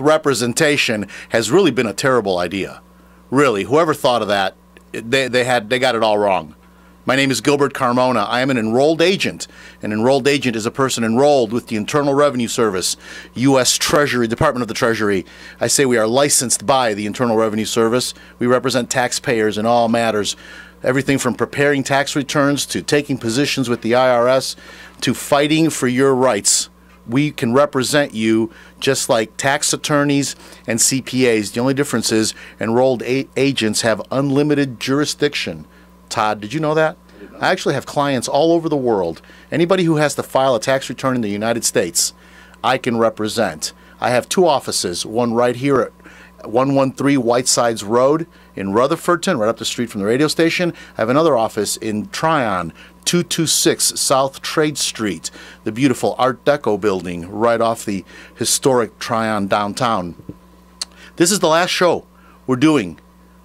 direct representation has really been a terrible idea. Really, whoever thought of that, they got it all wrong. My name is Gilbert Carmona. I am an enrolled agent. An enrolled agent is a person enrolled with the Internal Revenue Service, U.S. Treasury, Department of the Treasury. I say we are licensed by the Internal Revenue Service. We represent taxpayers in all matters. Everything from preparing tax returns to taking positions with the IRS to fighting for your rights. We can represent you just like tax attorneys and CPAs. The only difference is enrolled agents have unlimited jurisdiction. Todd, did you know that? I actually have clients all over the world. Anybody who has to file a tax return in the United States, I can represent. I have two offices, one right here at 113 Whitesides Road in Rutherfordton, right up the street from the radio station. I have another office in Tryon, 226 South Trade Street, the beautiful Art Deco building right off the historic Tryon downtown. This is the last show we're doing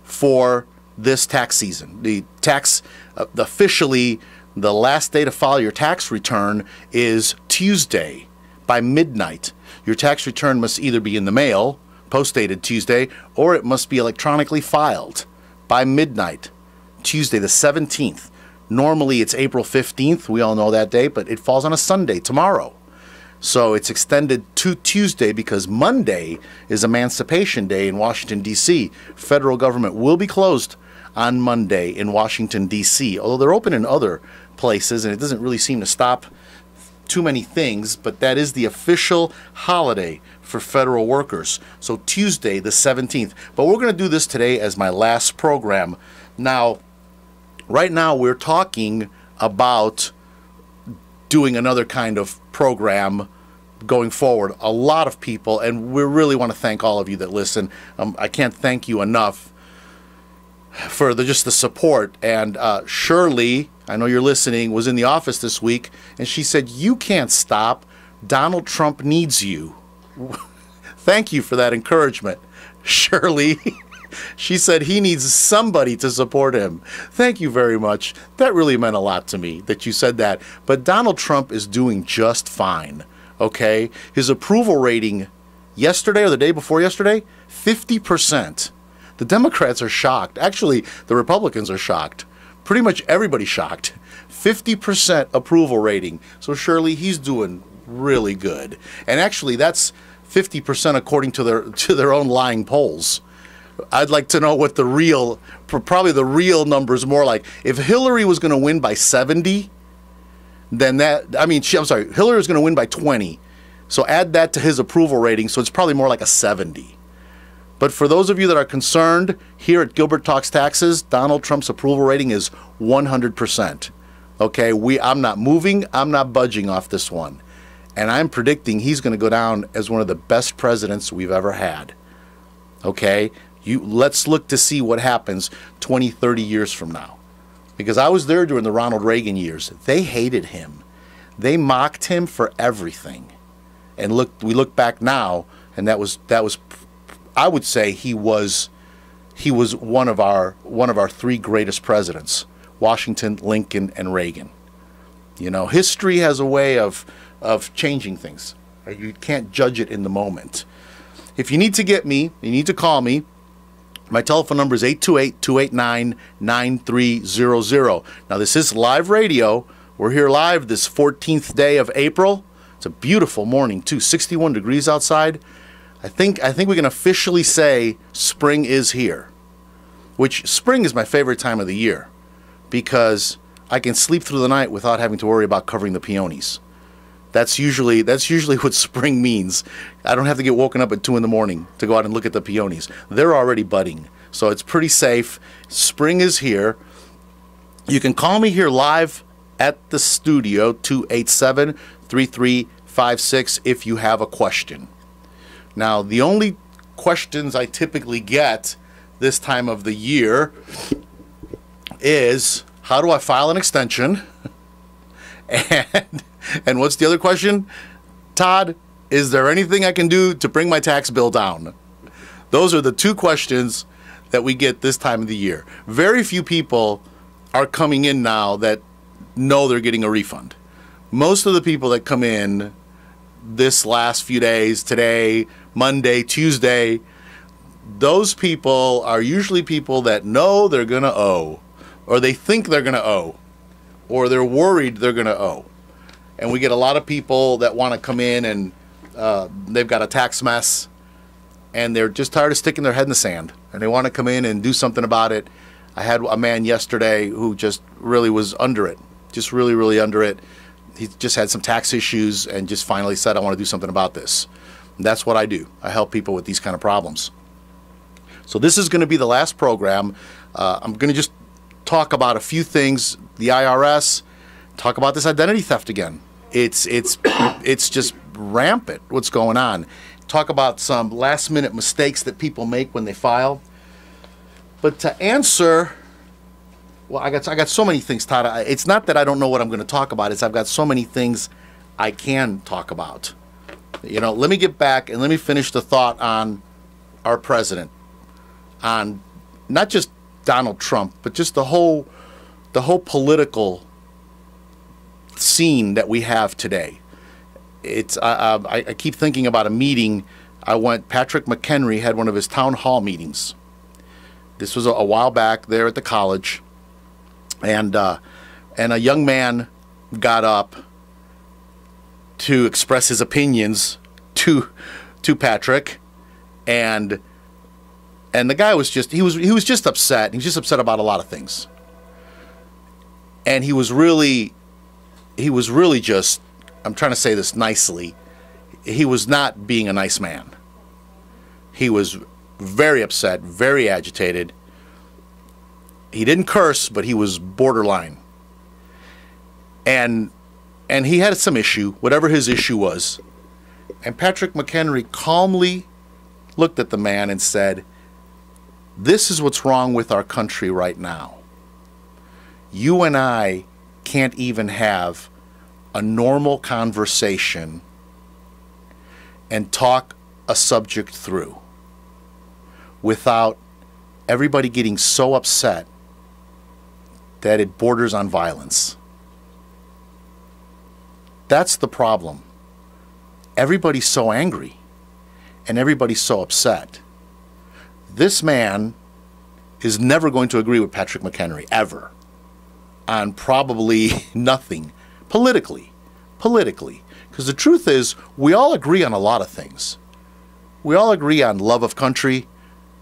for this tax season. The tax, officially, the last day to file your tax return is Tuesday by midnight. Your tax return must either be in the mail, post-dated Tuesday, or it must be electronically filed by midnight, Tuesday the 17th. Normally it's April 15th, we all know that day, but it falls on a Sunday, tomorrow. So it's extended to Tuesday because Monday is Emancipation Day in Washington, D.C. Federal government will be closed on Monday in Washington, D.C., although they're open in other places, and it doesn't really seem to stop too many things, but that is the official holiday for federal workers. So Tuesday, the 17th. But we're going to do this today as my last program. Now, right now we're talking about doing another kind of program going forward. A lot of people, and we really want to thank all of you that listen. I can't thank you enough for just the support. And Shirley, I know you're listening, was in the office this week, and she said, "You can't stop. Donald Trump needs you." Thank you for that encouragement, Shirley. She said he needs somebody to support him. Thank you very much. That really meant a lot to me that you said that. But Donald Trump is doing just fine, okay? His approval rating yesterday or the day before yesterday, 50%. The Democrats are shocked. Actually, the Republicans are shocked. Pretty much everybody's shocked. 50% approval rating. So Shirley, he's doing really good. And actually, that's 50% according to their own lying polls. I'd like to know what the real, probably the real number is more like. If Hillary was going to win by 70, then that, I mean, I'm sorry, Hillary was going to win by 20. So add that to his approval rating, so it's probably more like a 70. But for those of you that are concerned, here at Gilbert Talks Taxes, Donald Trump's approval rating is 100%. Okay, I'm not moving, I'm not budging off this one. And I'm predicting he's going to go down as one of the best presidents we've ever had. Okay, let's look to see what happens 20, 30 years from now. Because I was there during the Ronald Reagan years. They hated him. They mocked him for everything. And we look back now, and that was I would say he was one of our three greatest presidents: Washington, Lincoln, and Reagan. You know, history has a way of changing things. You can't judge it in the moment. If you need to get me, you need to call me. My telephone number is 828-289-9300. Now, this is live radio. We're here live this 14th day of April. It's a beautiful morning, too. 61 degrees outside. I think we can officially say spring is here. Which, spring is my favorite time of the year because I can sleep through the night without having to worry about covering the peonies. That's usually what spring means. I don't have to get woken up at 2 in the morning to go out and look at the peonies. They're already budding, so it's pretty safe. Spring is here. You can call me here live at the studio, 287-3356, if you have a question. Now, the only questions I typically get this time of the year is, how do I file an extension? And what's the other question? Todd, is there anything I can do to bring my tax bill down? Those are the two questions that we get this time of the year. Very few people are coming in now that know they're getting a refund. Most of the people that come in this last few days, today, Monday, Tuesday, those people are usually people that know they're going to owe, or they think they're going to owe, or they're worried they're going to owe. And we get a lot of people that want to come in and they've got a tax mess and they're just tired of sticking their head in the sand and they want to come in and do something about it. I had a man yesterday who just really was under it, just really, really under it. He just had some tax issues and just finally said, I want to do something about this. And that's what I do. I help people with these kind of problems. So this is going to be the last program. I'm going to just talk about a few things, the IRS, talk about this identity theft again. It's just rampant what's going on. Talk about some last minute mistakes that people make when they file. But to answer, well, I got so many things, Todd. It's not that I don't know what I'm going to talk about. It's I've got so many things I can talk about. You know, let me get back and let me finish the thought on our president, on not just Donald Trump, but just the whole political scene that we have today. It's I keep thinking about a meeting. Patrick McHenry had one of his town hall meetings. This was a while back there at the college, and a young man got up to express his opinions to Patrick, and the guy was just he was just upset. He was just upset about a lot of things, and he was really just, I'm trying to say this nicely, he was not being a nice man. He was very upset, very agitated. He didn't curse, but he was borderline. And he had some issue, whatever his issue was. And Patrick McHenry calmly looked at the man and said, "This is what's wrong with our country right now. You and I can't even have a normal conversation and talk a subject through without everybody getting so upset that it borders on violence. That's the problem. Everybody's so angry and everybody's so upset. This man is never going to agree with Patrick McHenry, ever, on probably nothing politically. Because the truth is, we all agree on a lot of things. We all agree on love of country.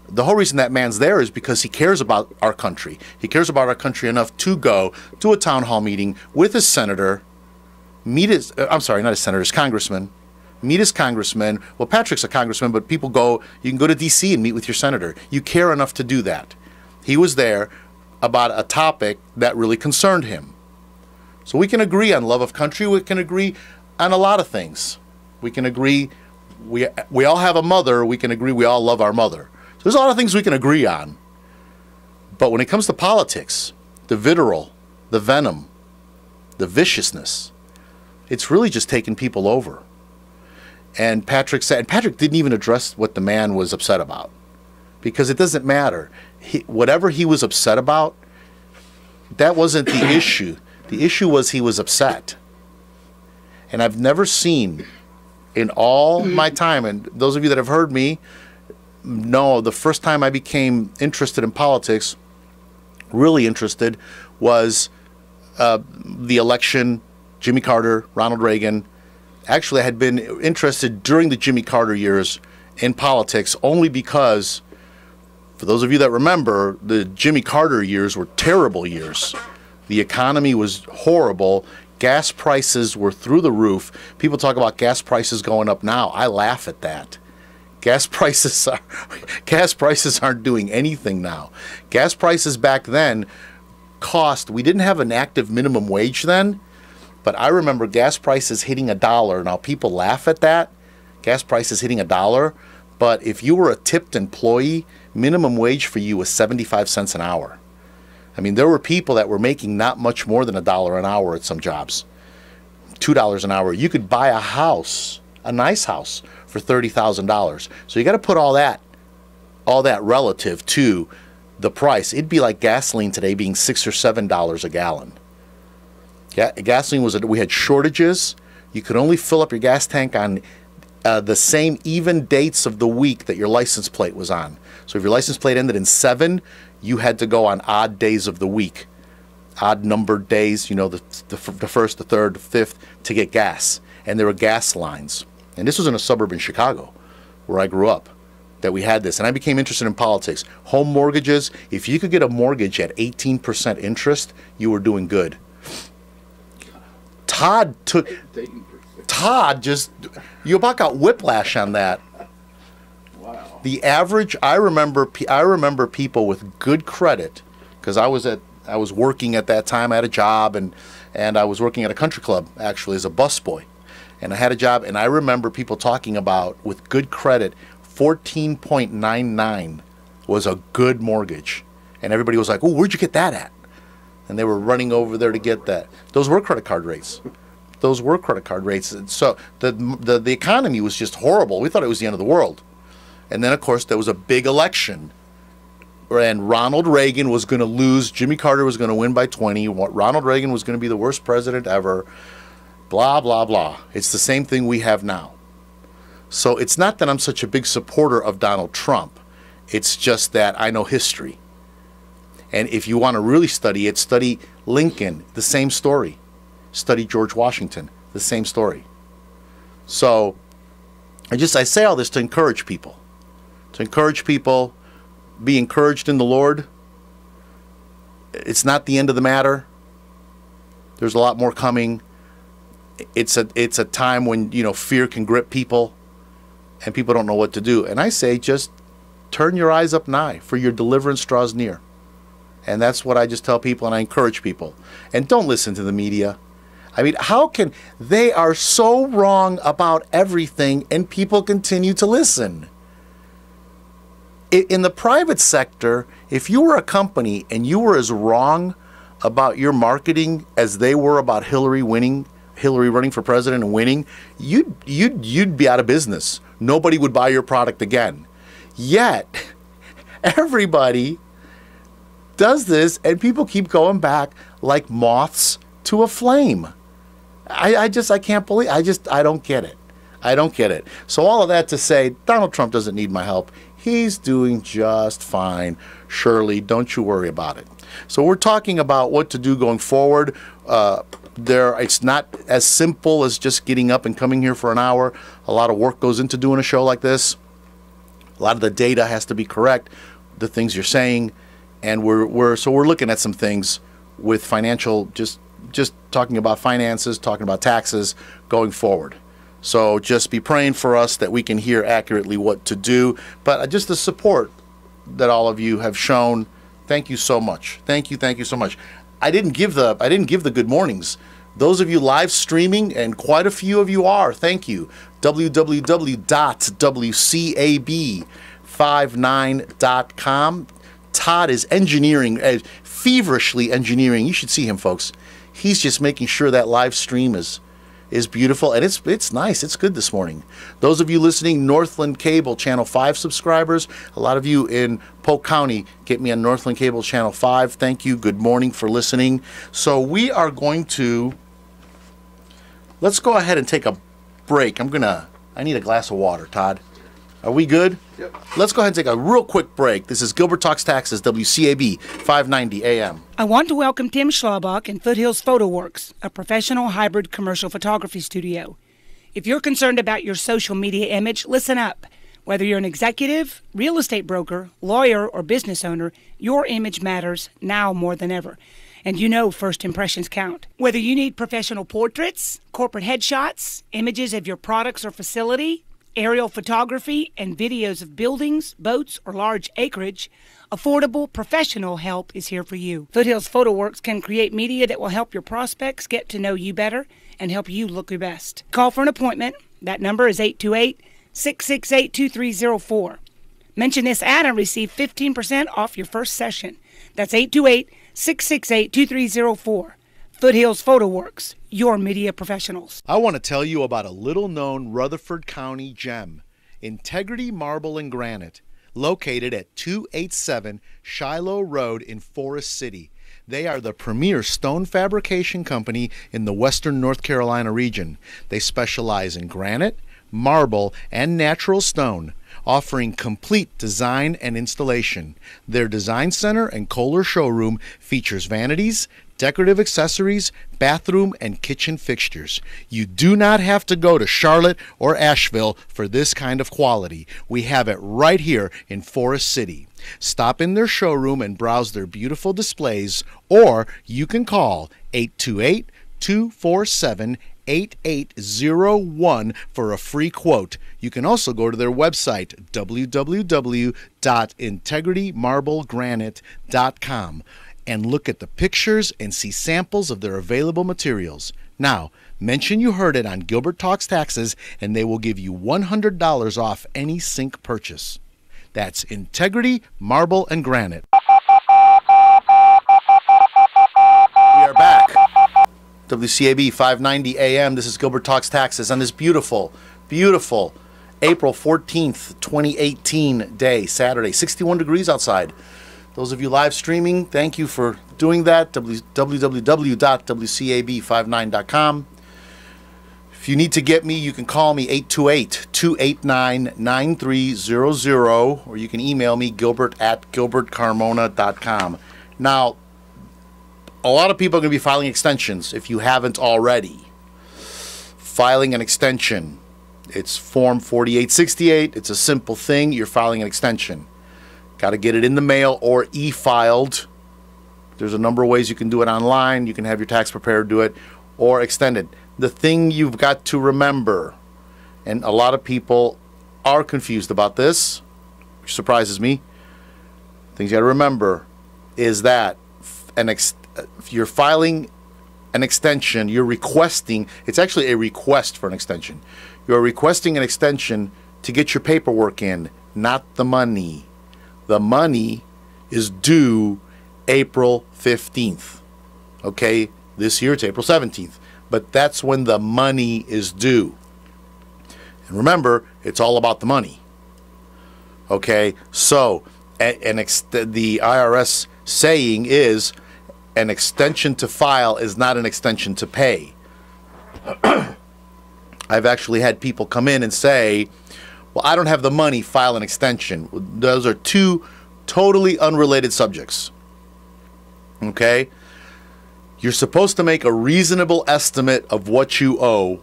The whole reason that man's there is because he cares about our country. He cares about our country enough to go to a town hall meeting with his senator, meet his, I'm sorry, not his senator, his congressman, meet his congressman. Well, Patrick's a congressman, but people go, you can go to D.C. and meet with your senator. You care enough to do that. He was there about a topic that really concerned him. So we can agree on love of country. We can agree on a lot of things. We can agree, we all have a mother. We can agree we all love our mother. So there's a lot of things we can agree on. But when it comes to politics, the vitriol, the venom, the viciousness, it's really just taking people over. And Patrick said, and Patrick didn't even address what the man was upset about, because it doesn't matter. Whatever he was upset about, that wasn't the issue. The issue was he was upset. And I've never seen in all my time, and those of you that have heard me know, the first time I became interested in politics, really interested, was the election, Jimmy Carter, Ronald Reagan. Actually, I had been interested during the Jimmy Carter years in politics only because, for those of you that remember, the Jimmy Carter years were terrible years. The economy was horrible. Gas prices were through the roof. People talk about gas prices going up now. I laugh at that. Gas prices aren't doing anything now. Gas prices back then cost, we didn't have an active minimum wage then, but I remember gas prices hitting $1. Now people laugh at that, gas prices hitting $1, but if you were a tipped employee, minimum wage for you was 75 cents an hour. I mean, there were people that were making not much more than $1 an hour at some jobs. $2 an hour. You could buy a house, a nice house, for $30,000. So you got to put all that relative to the price. It'd be like gasoline today being $6 or $7 a gallon. Gasoline we had shortages. You could only fill up your gas tank on the same even dates of the week that your license plate was on. So if your license plate ended in 7, you had to go on odd days of the week, odd numbered days, you know, the first, the third, the fifth, to get gas. And there were gas lines. And this was in a suburb in Chicago, where I grew up, that we had this. And I became interested in politics. Home mortgages, if you could get a mortgage at 18% interest, you were doing good. Todd just, you about got whiplash on that. Wow. The average, I remember people with good credit, because I was working at that time. I had a job, and I was working at a country club, actually, as a busboy. And I had a job, and I remember people talking about, with good credit, 14.99 was a good mortgage. And everybody was like, oh, where'd you get that at? And they were running over there to get that. Those were credit card rates. Those were credit card rates. And so the economy was just horrible. We thought it was the end of the world. And then, of course, there was a big election. And Ronald Reagan was going to lose. Jimmy Carter was going to win by 20. Ronald Reagan was going to be the worst president ever. Blah, blah, blah. It's the same thing we have now. So it's not that I'm such a big supporter of Donald Trump. It's just that I know history. And if you want to really study it, study Lincoln, the same story. Study George Washington, the same story. So I say all this to encourage people. To encourage people, be encouraged in the Lord. It's not the end of the matter. There's a lot more coming. It's a time when, you know, fear can grip people and people don't know what to do. And I say, just turn your eyes up nigh, for your deliverance draws near. And that's what I just tell people, and I encourage people. And don't listen to the media. I mean, how can they are so wrong about everything and people continue to listen? In the private sector, if you were a company and you were as wrong about your marketing as they were about Hillary running for president and winning, you'd be out of business. Nobody would buy your product again. Yet, everybody does this, and people keep going back like moths to a flame. I can't believe, I don't get it. I don't get it. So all of that to say, Donald Trump doesn't need my help. He's doing just fine. Shirley, don't you worry about it. So we're talking about what to do going forward. It's not as simple as just getting up and coming here for an hour. A lot of work goes into doing a show like this. A lot of the data has to be correct, the things you're saying, and we're looking at some things with financial, just talking about finances, talking about taxes going forward. So just be praying for us that we can hear accurately what to do. But just the support that all of you have shown, thank you so much. Thank you so much. I didn't give the good mornings. Those of you live streaming, and quite a few of you are, thank you. www.WCAB59.com. Todd is engineering, feverishly engineering. You should see him, folks. He's just making sure that live stream is beautiful, and it's nice. It's good this morning. Those of you listening, Northland Cable Channel 5 subscribers, a lot of you in Polk County get me on Northland Cable Channel 5. Thank you. Good morning for listening. So we are going to, let's go ahead and take a break. I need a glass of water, Todd. Are we good? Yep. Let's go ahead and take a real quick break. This is Gilbert Talks Taxes, WCAB 590 AM. I want to welcome Tim Schlabach and Foothills PhotoWorks, a professional hybrid commercial photography studio. If you're concerned about your social media image, listen up. Whether you're an executive, real estate broker, lawyer, or business owner, your image matters now more than ever. And you know first impressions count. Whether you need professional portraits, corporate headshots, images of your products or facility, aerial photography, and videos of buildings, boats, or large acreage, affordable professional help is here for you. Foothills PhotoWorks can create media that will help your prospects get to know you better and help you look your best. Call for an appointment. That number is 828-668-2304. Mention this ad and receive 15% off your first session. That's 828-668-2304. Foothills PhotoWorks, your media professionals. I want to tell you about a little-known Rutherford County gem, Integrity Marble and Granite, located at 287 Shiloh Road in Forest City. They are the premier stone fabrication company in the western North Carolina region. They specialize in granite, marble, and natural stone, offering complete design and installation. Their design center and Kohler showroom features vanities, decorative accessories, bathroom, and kitchen fixtures. You do not have to go to Charlotte or Asheville for this kind of quality. We have it right here in Forest City. Stop in their showroom and browse their beautiful displays, or you can call 828-247-8801 for a free quote. You can also go to their website, www.integritymarblegranite.com, and look at the pictures and see samples of their available materials. Now, mention you heard it on Gilbert Talks Taxes, and they will give you $100 off any sink purchase. That's Integrity Marble and Granite. We are back. WCAB 590 AM. This is Gilbert Talks Taxes on this beautiful, beautiful April 14th, 2018 day, Saturday. 61 degrees outside. Those of you live streaming, thank you for doing that. www.wcab59.com. If you need to get me, you can call me 828-289-9300, or you can email me gilbert@gilbertcarmona.com. Now, a lot of people are going to be filing extensions if you haven't already. Filing an extension. It's Form 4868. It's a simple thing. You're filing an extension. Got to get it in the mail or e-filed. There's a number of ways you can do it online. You can have your tax preparer do it or extend it. The thing you've got to remember, and a lot of people are confused about this, which surprises me. Things you got to remember is that if you're filing an extension, you're requesting, it's actually a request for an extension. You're requesting an extension to get your paperwork in, not the money. The money is due April 15th. Okay, this year it's April 17th. But that's when the money is due. And remember, it's all about the money. Okay, so the IRS saying is an extension to file is not an extension to pay. I've actually had people come in and say, well, I don't have the money, file an extension. Those are two totally unrelated subjects. Okay? You're supposed to make a reasonable estimate of what you owe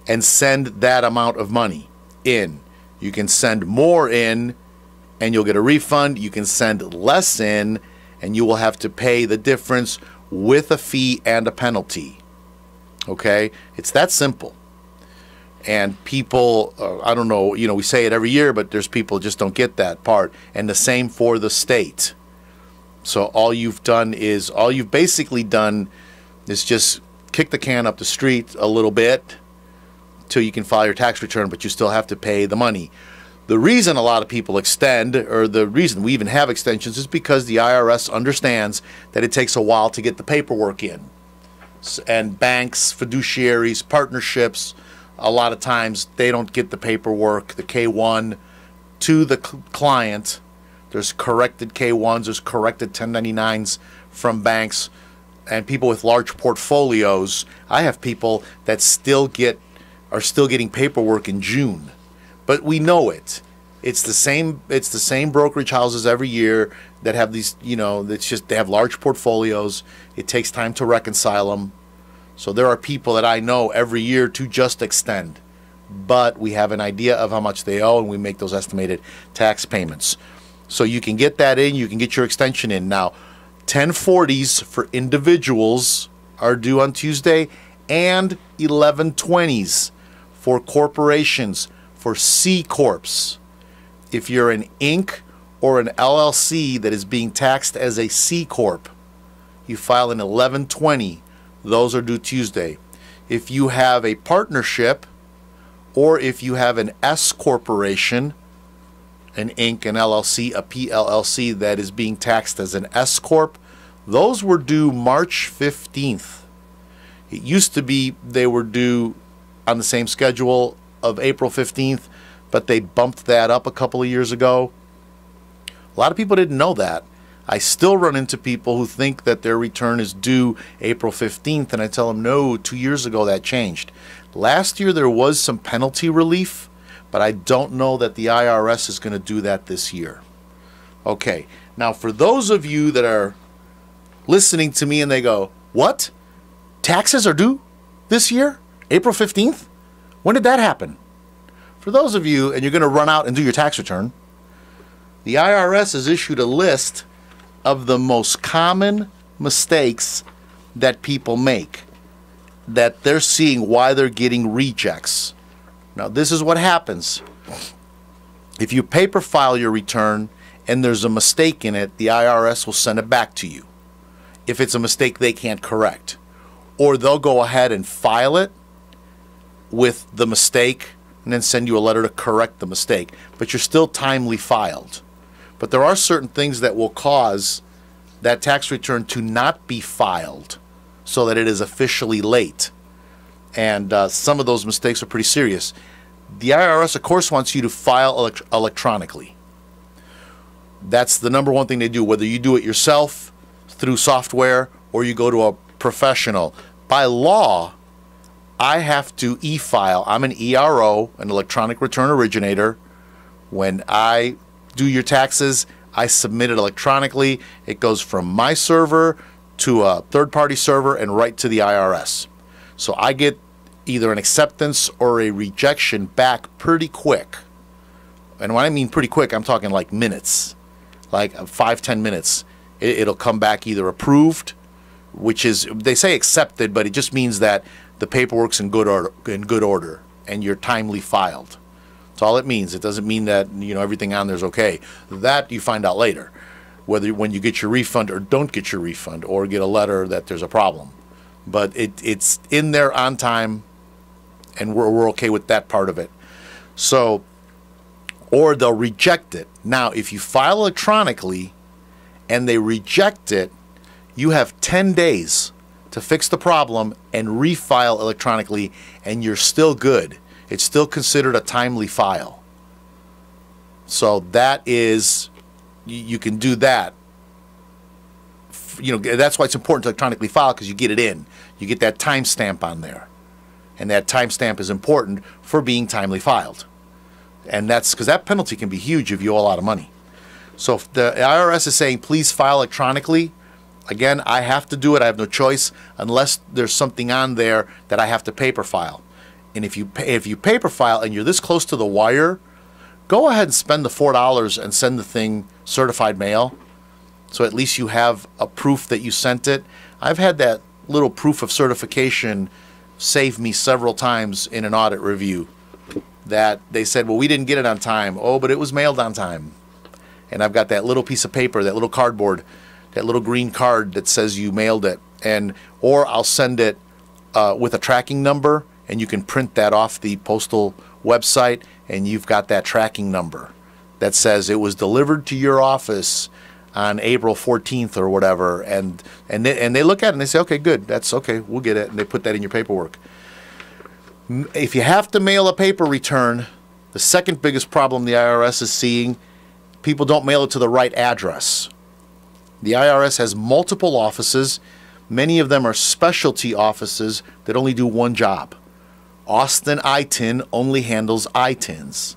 and send that amount of money in. You can send more in and you'll get a refund. You can send less in and you will have to pay the difference with a fee and a penalty. Okay? It's that simple. And people, I don't know, we say it every year, but there's people just don't get that part. And the same for the state. So all you've basically done is just kick the can up the street a little bit till you can file your tax return, but you still have to pay the money. The reason a lot of people extend, or the reason we even have extensions, is because the IRS understands that it takes a while to get the paperwork in. And banks, fiduciaries, partnerships, a lot of times they don't get the paperwork, the K-1, to the client. There's corrected K-1s, there's corrected 1099s from banks, and people with large portfolios. I have people that are still getting paperwork in June, but we know it. It's the same brokerage houses every year that have these. It's just they have large portfolios. It takes time to reconcile them. So there are people that I know every year to just extend, but we have an idea of how much they owe, and we make those estimated tax payments. So you can get that in, you can get your extension in. Now, 1040s for individuals are due on Tuesday, and 1120s for corporations, for C Corps. If you're an Inc. or an LLC that is being taxed as a C Corp, you file an 1120. Those are due Tuesday. If you have a partnership, or if you have an S Corporation, an Inc., an LLC, a PLLC that is being taxed as an S Corp, those were due March 15th. It used to be they were due on the same schedule of April 15th, but they bumped that up a couple of years ago. A lot of people didn't know that. I still run into people who think that their return is due April 15th, and I tell them, no, 2 years ago that changed. Last year there was some penalty relief, but I don't know that the IRS is going to do that this year. Okay, now for those of you that are listening to me and they go, what? Taxes are due this year? April 15th? When did that happen? For those of you, and you're going to run out and do your tax return, the IRS has issued a list of the most common mistakes that people make, that they're seeing why they're getting rejects. Now, this is what happens. If you paper file your return and there's a mistake in it, the IRS will send it back to you if it's a mistake they can't correct. Or they'll go ahead and file it with the mistake and then send you a letter to correct the mistake. But you're still timely filed. But there are certain things that will cause that tax return to not be filed so that it is officially late. And some of those mistakes are pretty serious. The IRS, of course, wants you to file electronically. That's the number one thing they do, whether you do it yourself through software or you go to a professional. By law, I have to e-file. I'm an ERO, an electronic return originator. When I do your taxes, I submit it electronically. It goes from my server to a third-party server and right to the IRS. So I get either an acceptance or a rejection back pretty quick. And when I mean pretty quick, I'm talking like minutes, like 5-10 minutes. It'll come back either approved, which is, they say accepted, but it just means that the paperwork's in good order and you're timely filed. That's all it means. It doesn't mean that, you know, everything on there's okay. That you find out later, whether when you get your refund or don't get your refund or get a letter that there's a problem. But it's in there on time, and we're okay with that part of it. So, or they'll reject it. Now, if you file electronically and they reject it, you have 10 days to fix the problem and refile electronically, and you're still good. It's still considered a timely file. So that is, you can do that. You know, that's why it's important to electronically file, because you get it in. You get that timestamp on there. And that timestamp is important for being timely filed. And that's because that penalty can be huge if you owe a lot of money. So if the IRS is saying, please file electronically, again, I have to do it. I have no choice unless there's something on there that I have to paper file. And if you paper file and you're this close to the wire, go ahead and spend the $4 and send the thing certified mail. So at least you have a proof that you sent it. I've had that little proof of certification save me several times in an audit review, that they said, well, we didn't get it on time. Oh, but it was mailed on time. And I've got that little piece of paper, that little cardboard, that little green card that says you mailed it. Or I'll send it with a tracking number, and you can print that off the postal website, and you've got that tracking number that says it was delivered to your office on April 14th or whatever, and they look at it and they say, okay, good, that's okay, we'll get it, and they put that in your paperwork. If you have to mail a paper return, the second biggest problem the IRS is seeing, people don't mail it to the right address. The IRS has multiple offices. Many of them are specialty offices that only do one job. Austin ITIN only handles ITINs.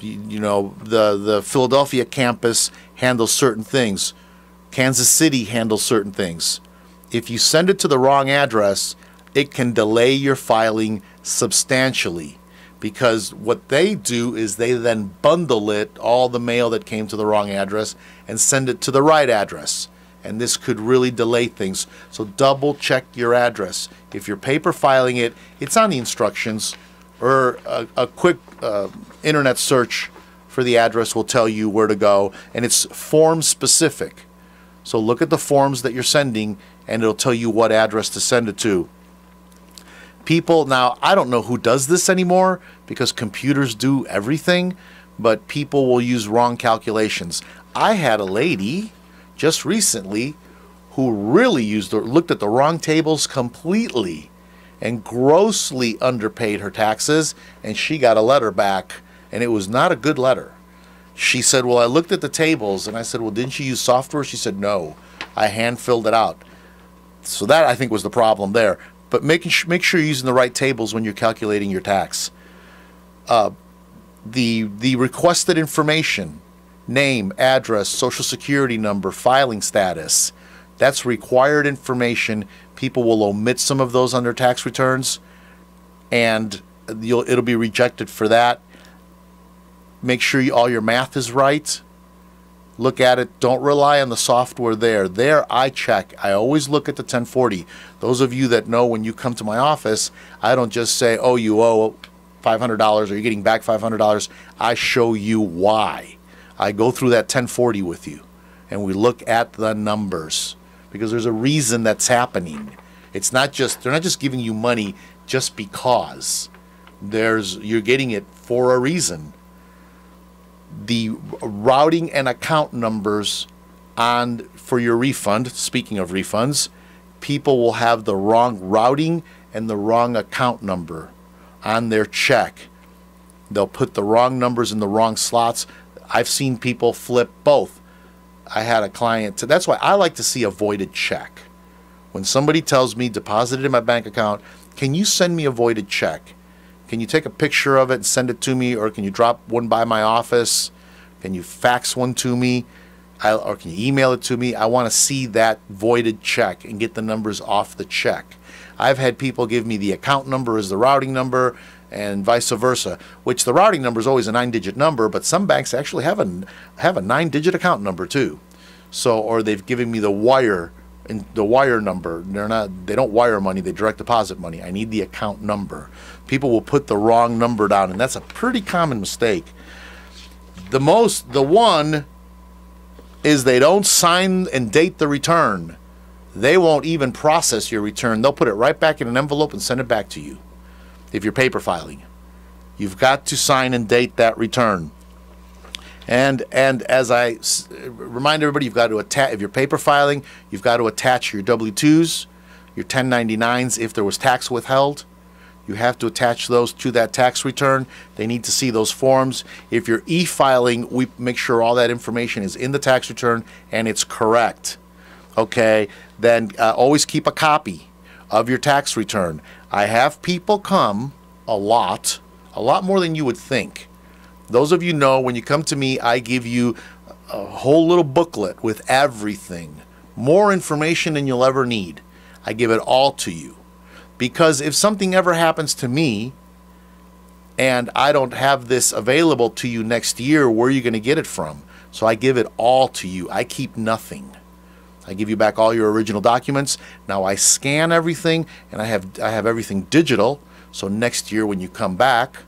You know, the Philadelphia campus handles certain things. Kansas City handles certain things. If you send it to the wrong address, it can delay your filing substantially, because what they do is they then bundle it, all the mail that came to the wrong address, and send it to the right address. And this could really delay things. So double check your address. If you're paper filing it, it's on the instructions, or a quick internet search for the address will tell you where to go, and it's form specific. So look at the forms that you're sending, and it'll tell you what address to send it to. People, now I don't know who does this anymore because computers do everything, but people will use wrong calculations. I had a lady just recently who really looked at the wrong tables completely and grossly underpaid her taxes, and she got a letter back, and it was not a good letter. She said, well, I looked at the tables, and I said, well, didn't you use software? She said, no, I hand filled it out. So that, I think, was the problem there. But make sure you're using the right tables when you're calculating your tax. The requested information, name, address, social security number, filing status, that's required information. People will omit some of those on their tax returns, and it'll be rejected for that. Make sure all your math is right. Look at it. Don't rely on the software there. There, I check. I always look at the 1040. Those of you that know, when you come to my office, I don't just say, oh, you owe $500 or you're getting back $500. I show you why. I go through that 1040 with you, and we look at the numbers, because there's a reason that's happening. It's not just, they're not just giving you money just because. You're getting it for a reason. The routing and account numbers for your refund, speaking of refunds, people will have the wrong routing and the wrong account number on their check. They'll put the wrong numbers in the wrong slots. I've seen people flip both. I had a client, that's why I like to see a voided check. When somebody tells me, deposit it in my bank account, can you send me a voided check? Can you take a picture of it and send it to me, or can you drop one by my office? Can you fax one to me? Or can you email it to me? I want to see that voided check and get the numbers off the check. I've had people give me the account number as the routing number, and vice versa, which the routing number is always a 9-digit number, but some banks actually have a 9-digit account number too. So, or they've given me the wire number. They don't wire money, they direct deposit money. I need the account number. People will put the wrong number down, and that's a pretty common mistake. The one is they don't sign and date the return. They won't even process your return. They'll put it right back in an envelope and send it back to you. If you're paper filing, you've got to sign and date that return. And as I remind everybody, you've got to attach, if you're paper filing, you've got to attach your W-2s, your 1099s if there was tax withheld. You have to attach those to that tax return. They need to see those forms. If you're e-filing, we make sure all that information is in the tax return and it's correct. Okay, then always keep a copy of your tax return. I have people come a lot more than you would think. Those of you know, when you come to me, I give you a whole little booklet with everything, more information than you'll ever need. I give it all to you, because if something ever happens to me and I don't have this available to you next year, where are you going to get it from? So I give it all to you. I keep nothing. I give you back all your original documents. Now I scan everything, and I have everything digital. So next year when you come back,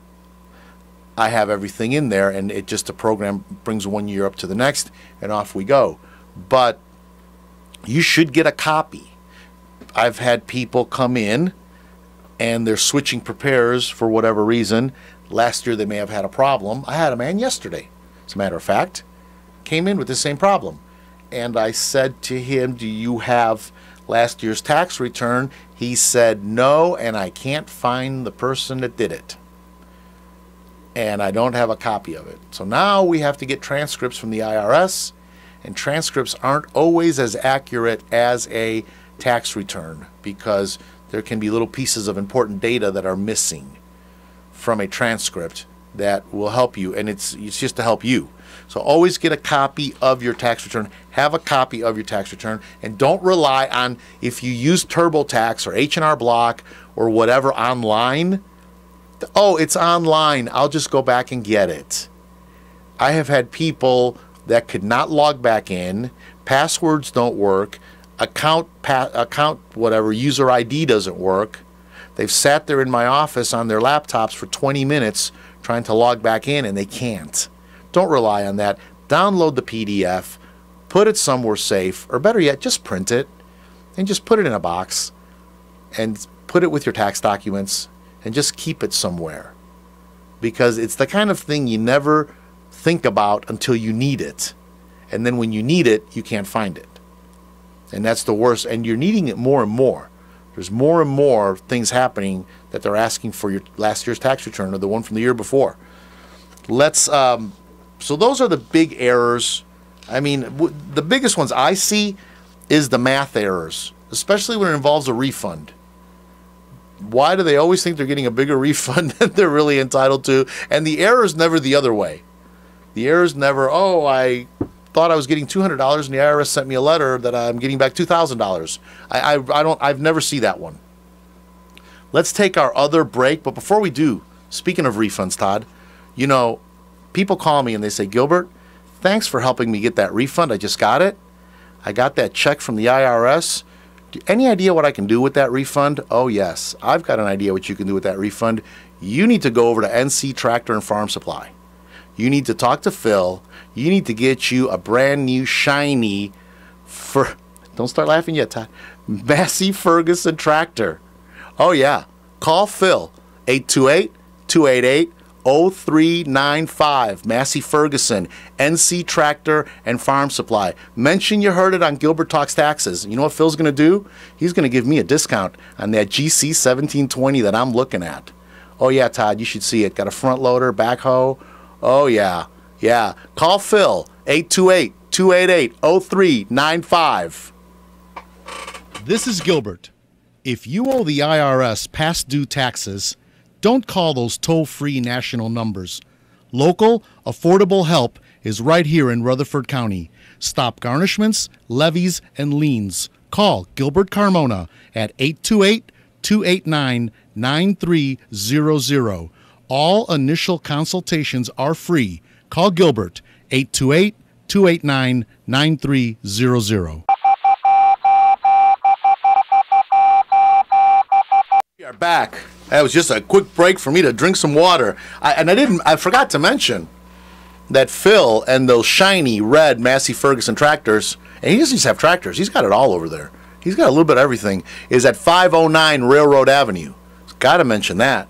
I have everything in there, and it just, a program brings 1 year up to the next, and off we go. But you should get a copy. I've had people come in and they're switching preparers for whatever reason. Last year they may have had a problem. I had a man yesterday, as a matter of fact, came in with the same problem. And I said to him, do you have last year's tax return? He said no, and I can't find the person that did it. And I don't have a copy of it. So now we have to get transcripts from the IRS, and transcripts aren't always as accurate as a tax return, because there can be little pieces of important data that are missing from a transcript that will help you, and it's just to help you. So always get a copy of your tax return. Have a copy of your tax return, and don't rely on, if you use TurboTax or H&R Block or whatever online, oh, it's online, I'll just go back and get it. I have had people that could not log back in, passwords don't work, account whatever, user ID doesn't work. They've sat there in my office on their laptops for 20 minutes trying to log back in, and they can't. Don't rely on that. Download the PDF, put it somewhere safe, or better yet, just print it and just put it in a box and put it with your tax documents and just keep it somewhere, because it's the kind of thing you never think about until you need it, and then when you need it, you can't find it. And that's the worst, and you're needing it more and more. There's more and more things happening that they're asking for your last year's tax return or the one from the year before. Let's So those are the big errors. I mean, the biggest ones I see is the math errors, especially when it involves a refund. Why do they always think they're getting a bigger refund than they're really entitled to? And the error is never the other way. The error is never, oh, I thought I was getting $200 and the IRS sent me a letter that I'm getting back $2,000. I've never seen that one. Let's take our other break. But before we do, speaking of refunds, Todd, you know, people call me and they say, Gilbert, thanks for helping me get that refund. I just got it. I got that check from the IRS. Any idea what I can do with that refund? Oh, yes. I've got an idea what you can do with that refund. You need to go over to NC Tractor and Farm Supply. You need to talk to Phil. You need to get you a brand new, shiny, don't start laughing yet, Todd, Massey Ferguson tractor. Oh, yeah. Call Phil, 828-288-0395. Massey Ferguson, NC Tractor and Farm Supply. Mention you heard it on Gilbert Talks Taxes. You know what Phil's going to do? He's going to give me a discount on that GC 1720 that I'm looking at. Oh, yeah, Todd, you should see it. Got a front loader, backhoe. Oh, yeah. Yeah. Call Phil, 828-288-0395. This is Gilbert. If you owe the IRS past due taxes, don't call those toll-free national numbers. Local, affordable help is right here in Rutherford County. Stop garnishments, levies, and liens. Call Gilbert Carmona at 828-289-9300. All initial consultations are free. Call Gilbert, 828-289-9300. We are back. That was just a quick break for me to drink some water. I forgot to mention that Phil and those shiny red Massey Ferguson tractors, and he doesn't just have tractors, he's got it all over there. He's got a little bit of everything, is at 509 Railroad Avenue. Got to mention that.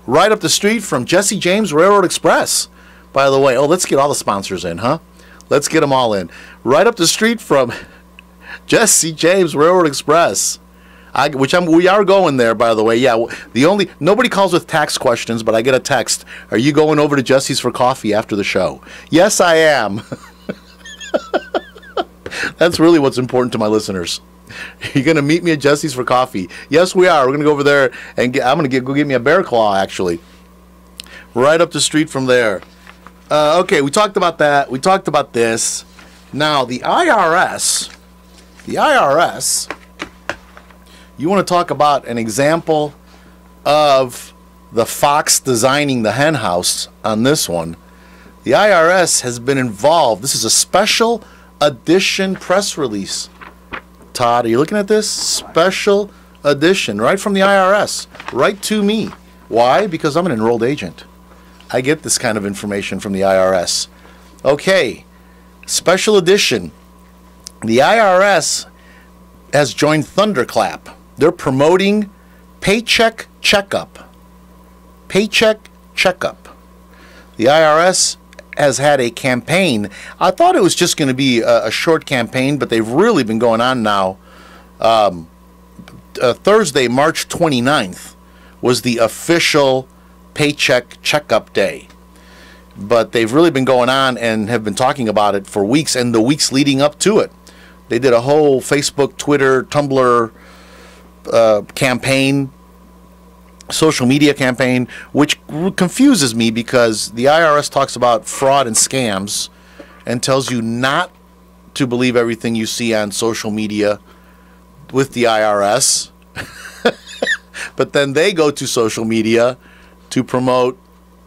Right up the street from Jesse James Railroad Express. By the way, let's get all the sponsors in, huh? Let's get them all in. Right up the street from Jesse James Railroad Express. We are going there, by the way. Yeah, nobody calls with tax questions, but I get a text. Are you going over to Jesse's for coffee after the show? Yes, I am. That's really what's important to my listeners. You're going to meet me at Jesse's for coffee. Yes, we are. We're going to go over there and I'm going to go get me a bear claw, actually. Right up the street from there. Okay, we talked about that. We talked about this. Now, the IRS, you want to talk about an example of the fox designing the hen house on this one. The IRS has been involved. This is a special edition press release. Todd, are you looking at this? Special edition, right from the IRS, right to me. Why? Because I'm an enrolled agent. I get this kind of information from the IRS. Okay, special edition. The IRS has joined Thunderclap. They're promoting Paycheck Checkup. Paycheck Checkup. The IRS has had a campaign. I thought it was just going to be a short campaign, but they've really been going on now. Thursday, March 29th, was the official Paycheck Checkup Day. But they've really been going on and have been talking about it for weeks and the weeks leading up to it. They did a whole Facebook, Twitter, Tumblr campaign, social media campaign, which confuses me because the IRS talks about fraud and scams and tells you not to believe everything you see on social media with the IRS. But then they go to social media to promote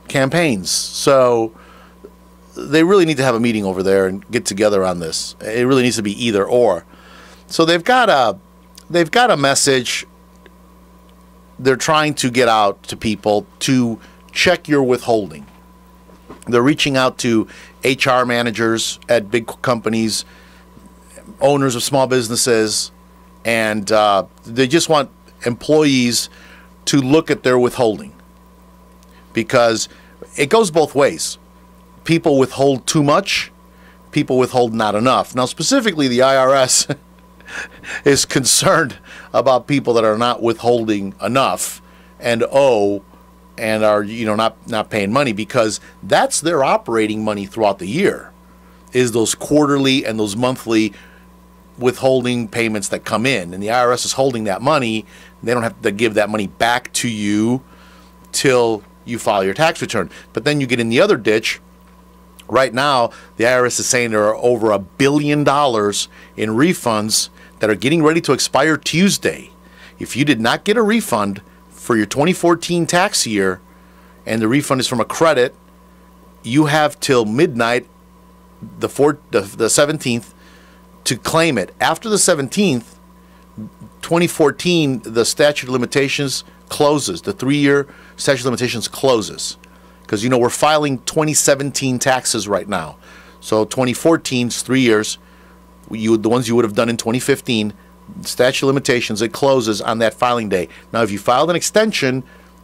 campaigns. So they really need to have a meeting over there and get together on this. It really needs to be either or. So they've got a message they're trying to get out to people to check your withholding. They're reaching out to HR managers at big companies, owners of small businesses, and they just want employees to look at their withholding, because it goes both ways. People withhold too much, people withhold not enough. Now, specifically, the IRS is concerned about people that are not withholding enough and owe and are not paying money, because that's their operating money throughout the year, is those quarterly and those monthly withholding payments that come in, and the IRS is holding that money. They don't have to give that money back to you till you file your tax return. But then you get in the other ditch. Right now, the IRS is saying there are over $1 billion in refunds that are getting ready to expire Tuesday. If you did not get a refund for your 2014 tax year, and the refund is from a credit, you have till midnight, the 17th, to claim it. After the 17th, 2014, the statute of limitations closes. The 3-year statute of limitations closes. Because, we're filing 2017 taxes right now. So 2014's 3 years. The ones you would have done in 2015, statute of limitations, it closes on that filing day. Now, if you filed an extension,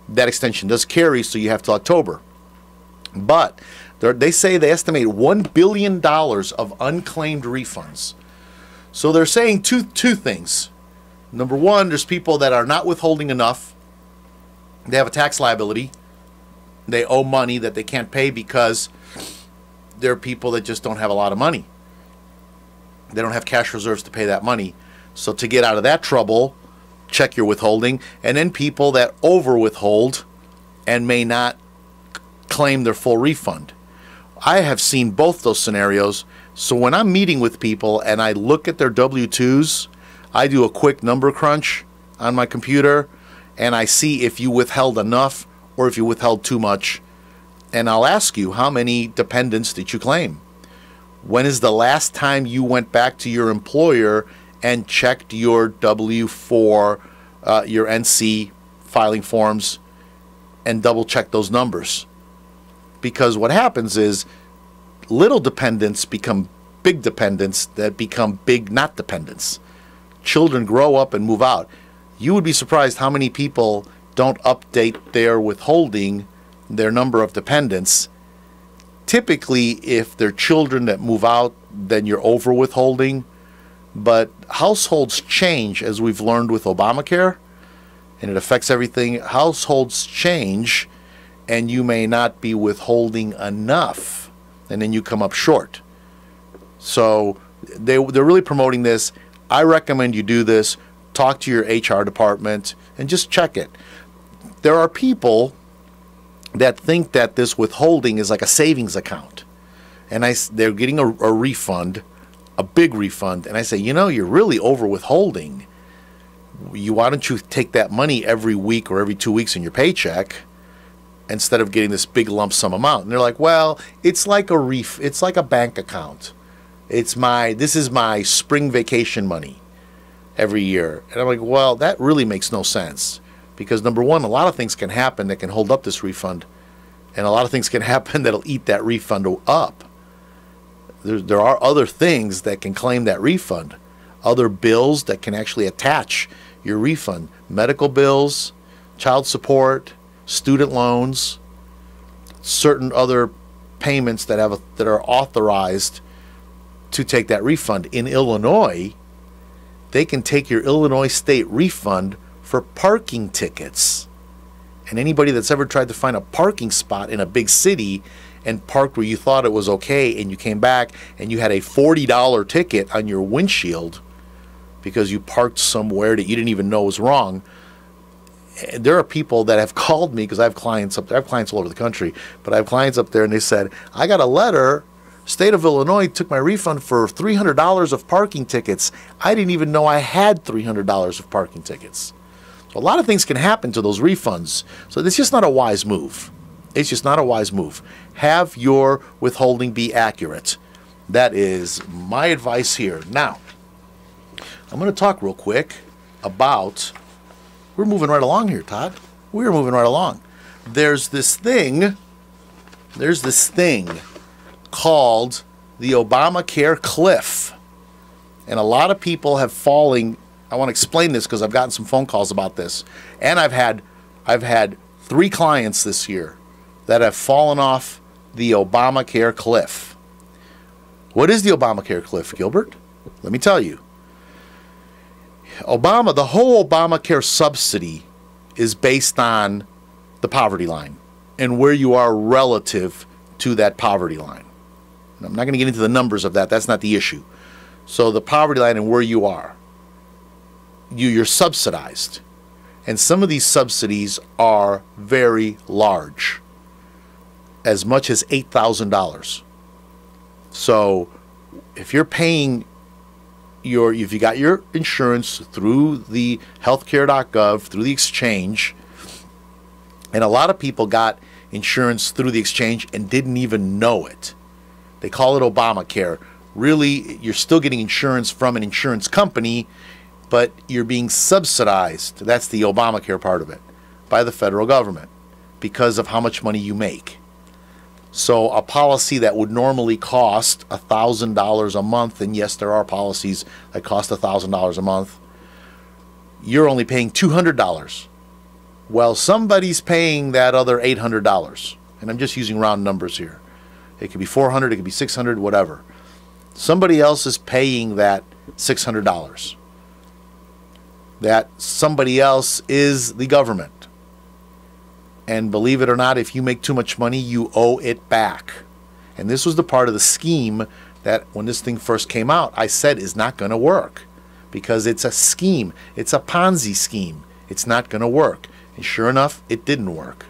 that extension does carry, so you have till October. But they estimate $1 billion of unclaimed refunds. So they're saying two things. Number one, there's people that are not withholding enough. They have a tax liability. They owe money that they can't pay because they're people that just don't have a lot of money. They don't have cash reserves to pay that money. So to get out of that trouble, check your withholding. And then people that over withhold and may not claim their full refund. I have seen both those scenarios. So when I'm meeting with people and I look at their W-2s, I do a quick number crunch on my computer, and I see if you withheld enough or if you withheld too much. And I'll ask you, how many dependents did you claim? When is the last time you went back to your employer and checked your W-4, your NC filing forms, and double-checked those numbers? Because what happens is little dependents become big dependents that become big not dependents. Children grow up and move out. You would be surprised how many people don't update their withholding, their number of dependents. Typically, if they're children that move out, then you're over withholding. But households change, as we've learned with Obamacare, and it affects everything. Households change, and you may not be withholding enough, and then you come up short. So they're really promoting this. I recommend you do this. Talk to your HR department and just check it. There are people that think that this withholding is like a savings account, and they're getting a refund, a big refund, and I say, you're really over withholding. Why don't you take that money every week or every 2 weeks in your paycheck instead of getting this big lump sum amount? And they're like, well, it's like a bank account. This is my spring vacation money every year. And I'm like, well, that really makes no sense. Because number one, a lot of things can happen that can hold up this refund. And a lot of things can happen that'll eat that refund up. There are other things that can claim that refund. Other bills that can actually attach your refund. Medical bills, child support, student loans, certain other payments that are authorized to take that refund. In Illinois, they can take your Illinois state refund for parking tickets. And anybody that's ever tried to find a parking spot in a big city and parked where you thought it was okay, and you came back and you had a $40 ticket on your windshield because you parked somewhere that you didn't even know was wrong. There are people that have called me, because I have clients up there. I have clients all over the country, but I have clients up there, and they said, I got a letter. State of Illinois took my refund for $300 of parking tickets. I didn't even know I had $300 of parking tickets. So a lot of things can happen to those refunds. So it's just not a wise move. It's just not a wise move. Have your withholding be accurate. That is my advice here. Now, I'm going to talk real quick about, we're moving right along here, Todd. We're moving right along. There's this thing called the Obamacare cliff. And a lot of people have fallen. I want to explain this because I've gotten some phone calls about this. And I've had 3 clients this year that have fallen off the Obamacare cliff. What is the Obamacare cliff, Gilbert? Let me tell you. The whole Obamacare subsidy is based on the poverty line and where you are relative to that poverty line. And I'm not going to get into the numbers of that. That's not the issue. So the poverty line and where you are, you're subsidized. And some of these subsidies are very large, as much as $8,000. So if you're paying if you got your insurance through the healthcare.gov, through the exchange, and a lot of people got insurance through the exchange and didn't even know it. They call it Obamacare. Really, you're still getting insurance from an insurance company, but you're being subsidized, that's the Obamacare part of it, by the federal government because of how much money you make. So a policy that would normally cost $1,000 a month, and yes, there are policies that cost $1,000 a month, you're only paying $200. Well, somebody's paying that other $800, and I'm just using round numbers here. It could be $400, it could be $600, whatever. Somebody else is paying that $600. That somebody else is the government. And believe it or not, if you make too much money, you owe it back. And this was the part of the scheme that when this thing first came out, I said is not going to work. Because it's a scheme. It's a Ponzi scheme. It's not going to work. And sure enough, it didn't work.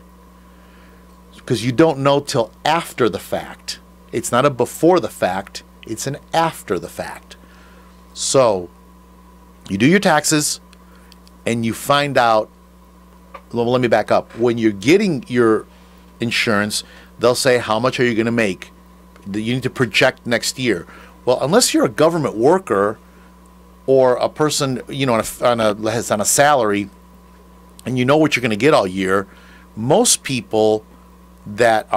Because you don't know till after the fact. It's not a before the fact. It's an after the fact. So, you do your taxes, and you find out. Well, let me back up. When you're getting your insurance, they'll say, how much are you going to make? You need to project next year. Well, unless you're a government worker or a person, on a salary, and you know what you're going to get all year, most people that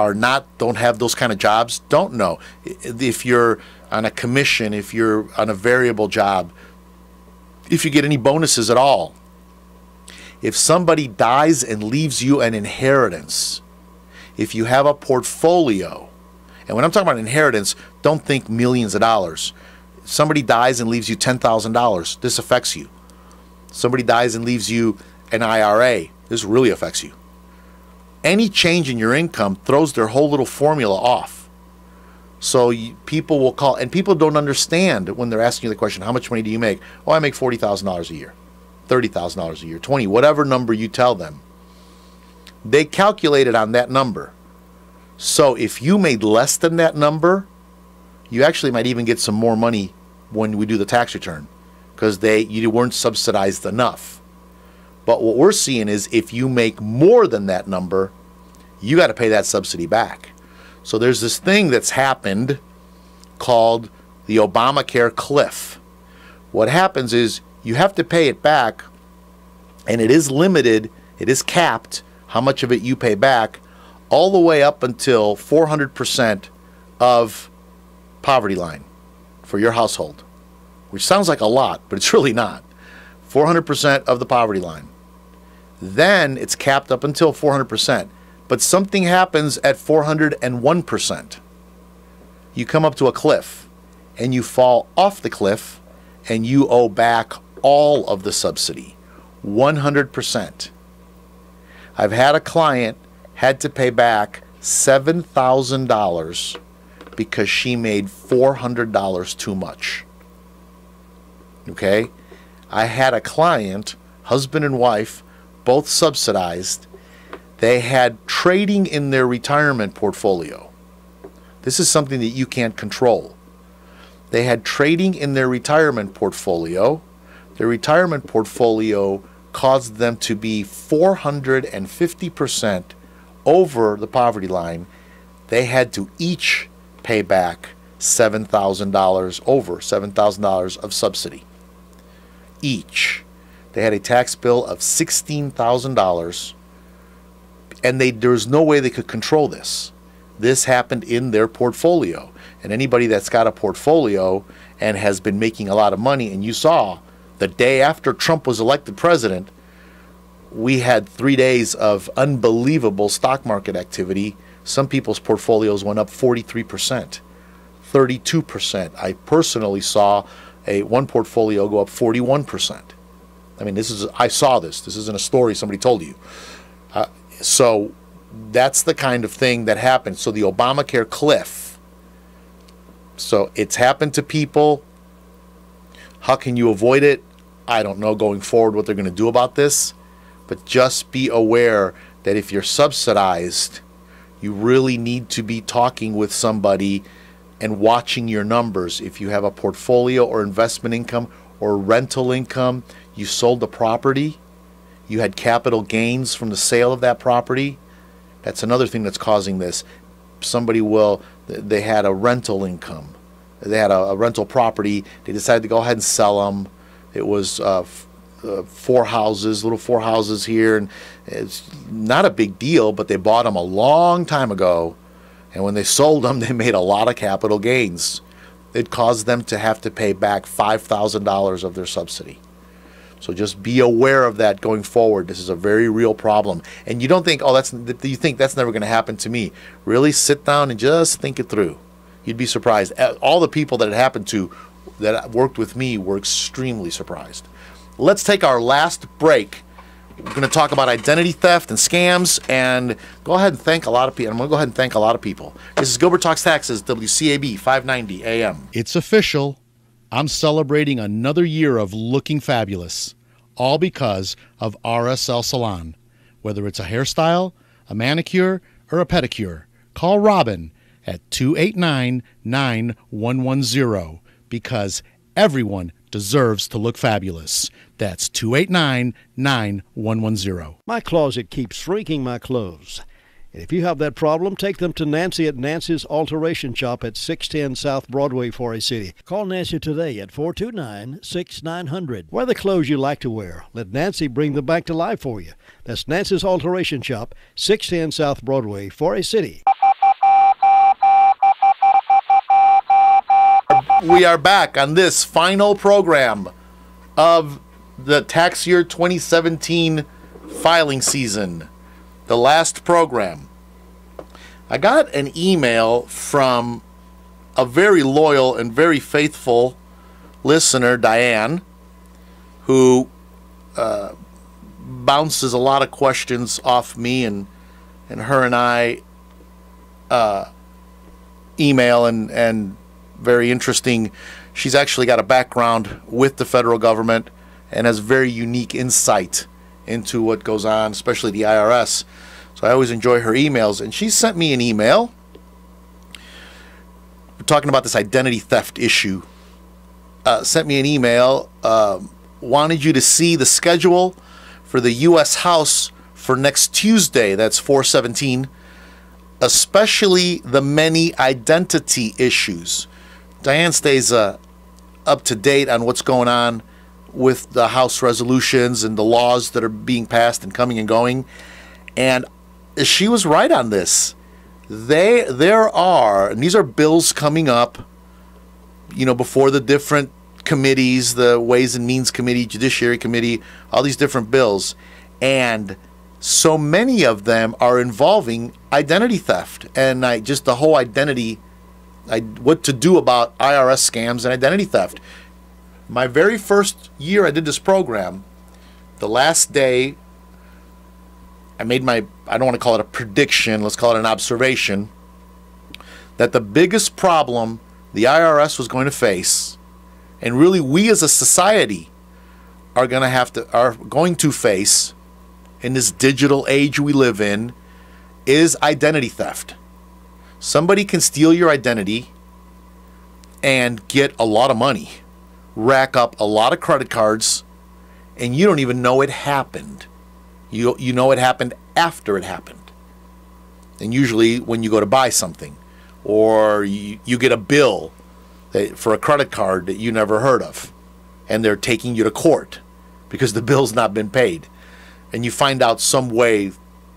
don't have those kind of jobs don't know. If you're on a commission, if you're on a variable job, if you get any bonuses at all, if somebody dies and leaves you an inheritance, if you have a portfolio, and when I'm talking about inheritance, don't think millions of dollars. Somebody dies and leaves you $10,000, this affects you. Somebody dies and leaves you an IRA, this really affects you. Any change in your income throws their whole little formula off. So people will call, and people don't understand when they're asking you the question, how much money do you make? Oh, I make $40,000 a year. $30,000 a year, 20, whatever number you tell them. They calculate it on that number. So if you made less than that number, you actually might even get some more money when we do the tax return because you weren't subsidized enough. But what we're seeing is if you make more than that number, you got to pay that subsidy back. So there's this thing that's happened called the Obamacare cliff. What happens is you have to pay it back, and it is limited, it is capped, how much of it you pay back, all the way up until 400% of poverty line for your household, which sounds like a lot, but it's really not. 400% of the poverty line. Then it's capped up until 400%, but something happens at 401%. You come up to a cliff, and you fall off the cliff, and you owe back all of the subsidy, 100%. I've had a client had to pay back $7,000 because she made $400 too much. Okay? I had a client, husband and wife, both subsidized. They had trading in their retirement portfolio. This is something that you can't control. They had trading in their retirement portfolio. Their retirement portfolio caused them to be 450% over the poverty line. They had to each pay back $7,000, over $7,000 of subsidy. Each. They had a tax bill of $16,000, and there was no way they could control this. This happened in their portfolio. And anybody that's got a portfolio and has been making a lot of money, and you saw the day after Trump was elected president, we had 3 days of unbelievable stock market activity. Some people's portfolios went up 43%, 32%. I personally saw one portfolio go up 41%. I mean, I saw this. This isn't a story somebody told you. So that's the kind of thing that happened. So the Obamacare cliff. So it's happened to people. How can you avoid it? I don't know going forward what they're going to do about this. But just be aware that if you're subsidized, you really need to be talking with somebody and watching your numbers. If you have a portfolio or investment income or rental income, you sold the property, you had capital gains from the sale of that property, that's another thing that's causing this. They had a rental income. They had a rental property. They decided to go ahead and sell them. It was little four houses here, and it's not a big deal, but they bought them a long time ago, and when they sold them, they made a lot of capital gains. It caused them to have to pay back $5,000 of their subsidy. So just be aware of that going forward. This is a very real problem. And you don't think, you think that's never going to happen to me. Really sit down and just think it through. You'd be surprised. All the people that it happened to that worked with me were extremely surprised. Let's take our last break. We're going to talk about identity theft and scams, and go ahead and thank a lot of people. I'm going to go ahead and thank a lot of people. This is Gilbert Talks Taxes, WCAB 590 AM. It's official. I'm celebrating another year of looking fabulous, all because of RSL Salon. Whether it's a hairstyle, a manicure, or a pedicure, call Robin at 289-9110, because everyone deserves to look fabulous. That's 289-9110. My closet keeps shrinking my clothes. And if you have that problem, take them to Nancy at Nancy's Alteration Shop at 610 South Broadway, Forest City. Call Nancy today at 429-6900. Wear the clothes you like to wear. Let Nancy bring them back to life for you. That's Nancy's Alteration Shop, 610 South Broadway, Forest City. We are back on this final program of the tax year 2017 filing season, the last program. I got an email from a very loyal and very faithful listener, Diane, who bounces a lot of questions off me, and her and I email and very interesting. She's actually got a background with the federal government and has very unique insight into what goes on, especially the IRS. So I always enjoy her emails. And she sent me an email. We're talking about this identity theft issue. Sent me an email. Wanted you to see the schedule for the U.S. House for next Tuesday. That's 4/17. Especially the many identity issues. Diane stays up to date on what's going on with the House resolutions and the laws that are being passed and coming and going. And she was right on this. There are, and these are bills coming up, before the different committees, the Ways and Means Committee, Judiciary Committee, all these different bills. And so many of them are involving identity theft and just the whole identity, what to do about IRS scams and identity theft. My very first year I did this program, the last day, I made I don't want to call it a prediction, let's call it an observation, that the biggest problem the IRS was going to face, and really we as a society are going to face in this digital age we live in, is identity theft. Somebody can steal your identity and get a lot of money, rack up a lot of credit cards, and you don't even know it happened. You know it happened after it happened. And usually when you go to buy something, or you get a bill for a credit card that you never heard of, and they're taking you to court because the bill's not been paid, and you find out some way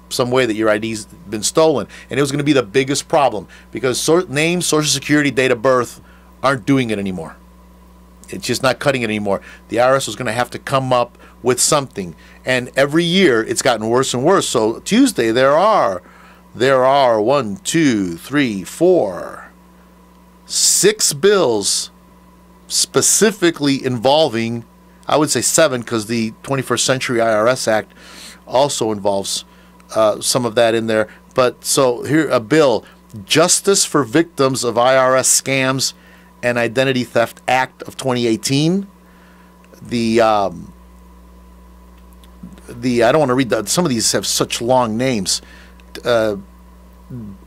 that your ID's been stolen. And it was going to be the biggest problem because name, Social Security, date of birth aren't doing it anymore. It's just not cutting it anymore. The IRS was going to have to come up with something. And every year it's gotten worse and worse. So Tuesday there are 1, 2, 3, 4, 6 bills specifically involving, I would say 7, because the 21st Century IRS Act also involves some of that in there. But so here, a bill, Justice for Victims of IRS Scams and Identity Theft Act of 2018. I don't want to read that. Some of these have such long names.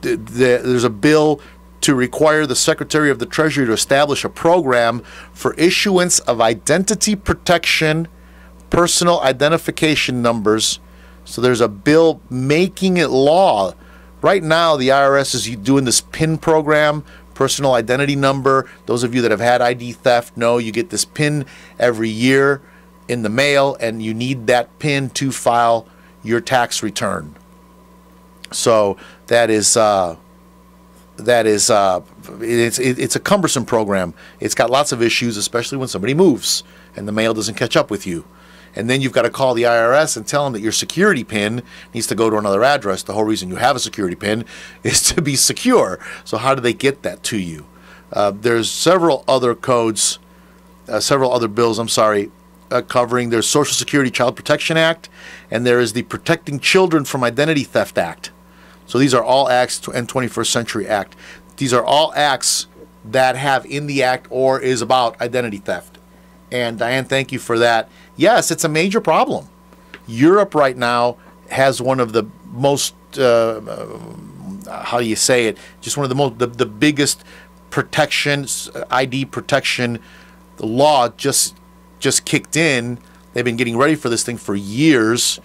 There's a bill to require the Secretary of the Treasury to establish a program for issuance of identity protection, personal identification numbers. So there's a bill making it law. Right now, the IRS is doing this PIN program, personal identity number. Those of you that have had ID theft know you get this PIN every year in the mail, and you need that PIN to file your tax return. So it's a cumbersome program. It's got lots of issues, especially when somebody moves and the mail doesn't catch up with you. And then you've got to call the IRS and tell them that your security PIN needs to go to another address. The whole reason you have a security PIN is to be secure. So how do they get that to you? There's several other codes, several other bills, covering. There's Social Security Child Protection Act, and there is the Protecting Children from Identity Theft Act. So these are all acts, and 21st Century Act. These are all acts that have in the act or is about identity theft. And Diane, thank you for that. Yes, it's a major problem. Europe right now has one of the most, how do you say it? Just one of the biggest protections, ID protection. The law just kicked in. They've been getting ready for this thing for years.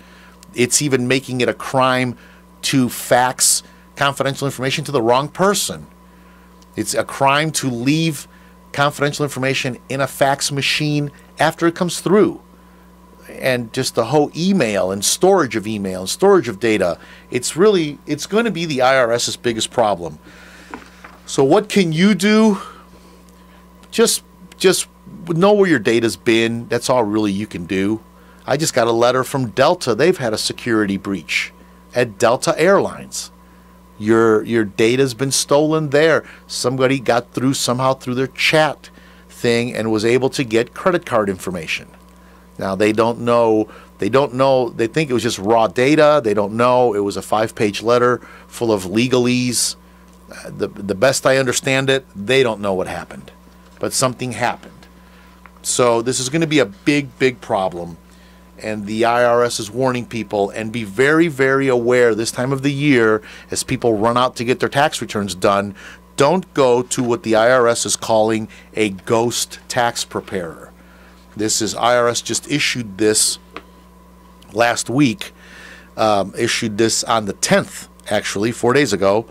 It's even making it a crime to fax confidential information to the wrong person. It's a crime to leave confidential information in a fax machine after it comes through. And just the whole email and storage of email and storage of data, it's going to be the IRS's biggest problem. So what can you do? Just know where your data's been. That's all really you can do. I just got a letter from Delta. They've had a security breach at Delta Airlines. Your data's been stolen there. Somebody got through somehow through their chat thing and was able to get credit card information. Now they don't know, they think it was just raw data. They don't know it was a 5-page letter full of legalese. The best I understand it, they don't know what happened. But something happened. So this is going to be a big problem. And the IRS is warning people, and be very, very aware this time of the year as people run out to get their tax returns done. Don't go to what the IRS is calling a ghost tax preparer. IRS just issued this last week, issued this on the 10th, actually, 4 days ago,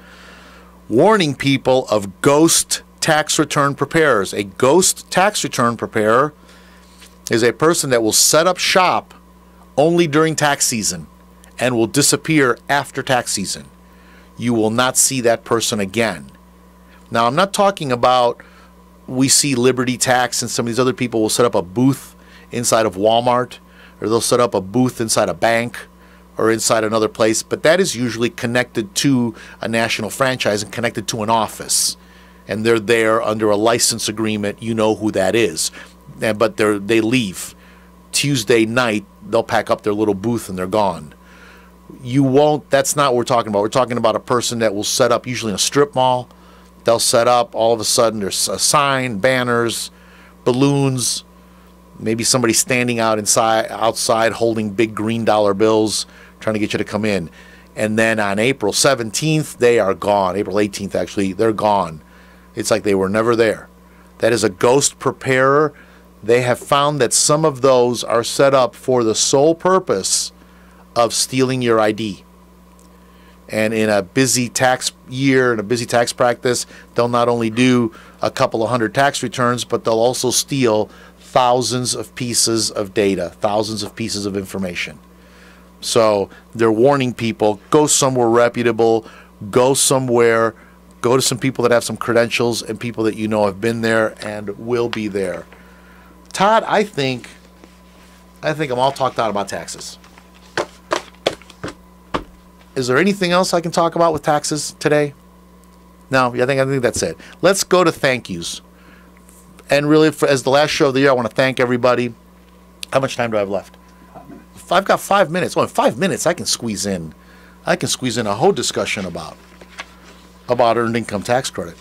warning people of ghost tax return preparers. A ghost tax return preparer is a person that will set up shop only during tax season and will disappear after tax season. You will not see that person again. Now, I'm not talking about, we see Liberty Tax and some of these other people will set up a booth inside of Walmart, or they'll set up a booth inside a bank or inside another place, but that is usually connected to a national franchise and connected to an office. And they're there under a license agreement. You know who that is. But they leave. Tuesday night, they'll pack up their little booth and they're gone. That's not what we're talking about. We're talking about a person that will set up, usually in a strip mall. They'll set up, all of a sudden there's a sign, banners, balloons, maybe somebody standing outside holding big green dollar bills, trying to get you to come in. And then on April 17th, they are gone. April 18th, actually, they're gone. It's like they were never there. That is a ghost preparer. They have found that some of those are set up for the sole purpose of stealing your ID. And in a busy tax year, and a busy tax practice, they'll not only do a couple of hundred tax returns, but they'll also steal thousands of pieces of data, thousands of pieces of information. So they're warning people, go somewhere reputable, go somewhere, go to some people that have some credentials and people that you know have been there and will be there. Todd, I think I'm all talked out about taxes. Is there anything else I can talk about with taxes today? No, I think that's it. Let's go to thank yous. And really, as the last show of the year, I want to thank everybody. How much time do I have left? 5 minutes. I've got 5 minutes. Oh, in 5 minutes, I can squeeze in I can squeeze in a whole discussion about earned income tax credit.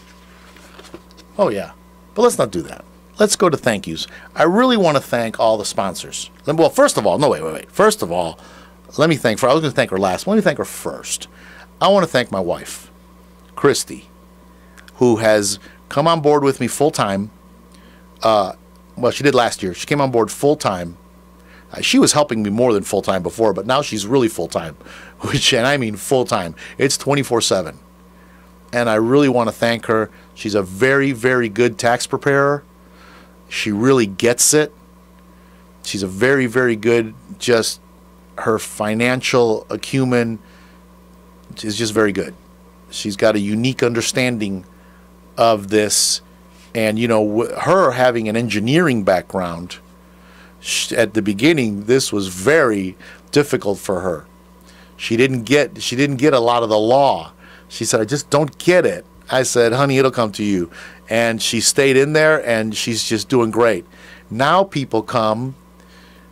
Oh yeah, but let's not do that. Let's go to thank yous. I really want to thank all the sponsors. Well, first of all, no, wait. First of all, let me thank, I was going to thank her last. Let me thank her first. I want to thank my wife, Christy, who has come on board with me full-time. Well, she did last year. She came on board full-time. She was helping me more than full-time before, but now she's really full-time, and I mean full-time. It's 24/7. And I really want to thank her. She's a very, very good tax preparer. She really gets it. She's a very, very good, just her financial acumen is just very good. She's got a unique understanding of this. And, you know, her having an engineering background, at the beginning, this was very difficult for her. She didn't get a lot of the law. She said, I just don't get it. I said, honey, it'll come to you. And she stayed in there, and she's just doing great. Now people come,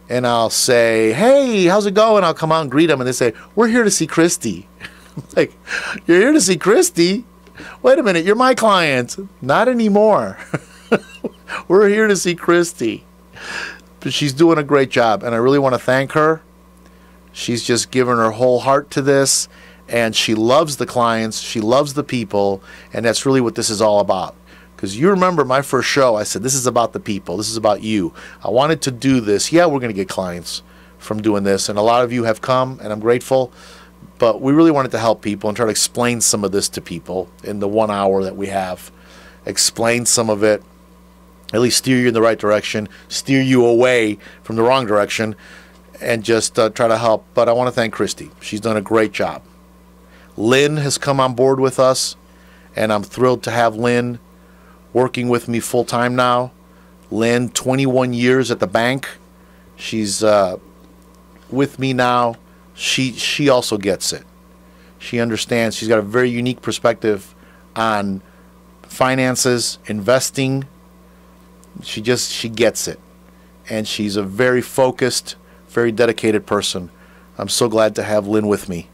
and I'll say, hey, how's it going? I'll come out and greet them, and they say, we're here to see Christy. I'm like, you're here to see Christy? Wait a minute, you're my client. Not anymore. We're here to see Christy. But she's doing a great job, and I really want to thank her. She's just given her whole heart to this. And she loves the clients, she loves the people, and that's really what this is all about. Because you remember my first show, I said, this is about the people, this is about you. I wanted to do this. Yeah, we're going to get clients from doing this, and a lot of you have come, and I'm grateful. But we really wanted to help people and try to explain some of this to people in the 1 hour that we have. Explain some of it, at least steer you in the right direction, steer you away from the wrong direction, and just try to help. But I want to thank Christy. She's done a great job. Lynn has come on board with us, and I'm thrilled to have Lynn working with me full-time now. Lynn, 21 years at the bank. She's with me now. She also gets it. She understands. She's got a very unique perspective on finances, investing. She gets it. And she's a very focused, very dedicated person. I'm so glad to have Lynn with me.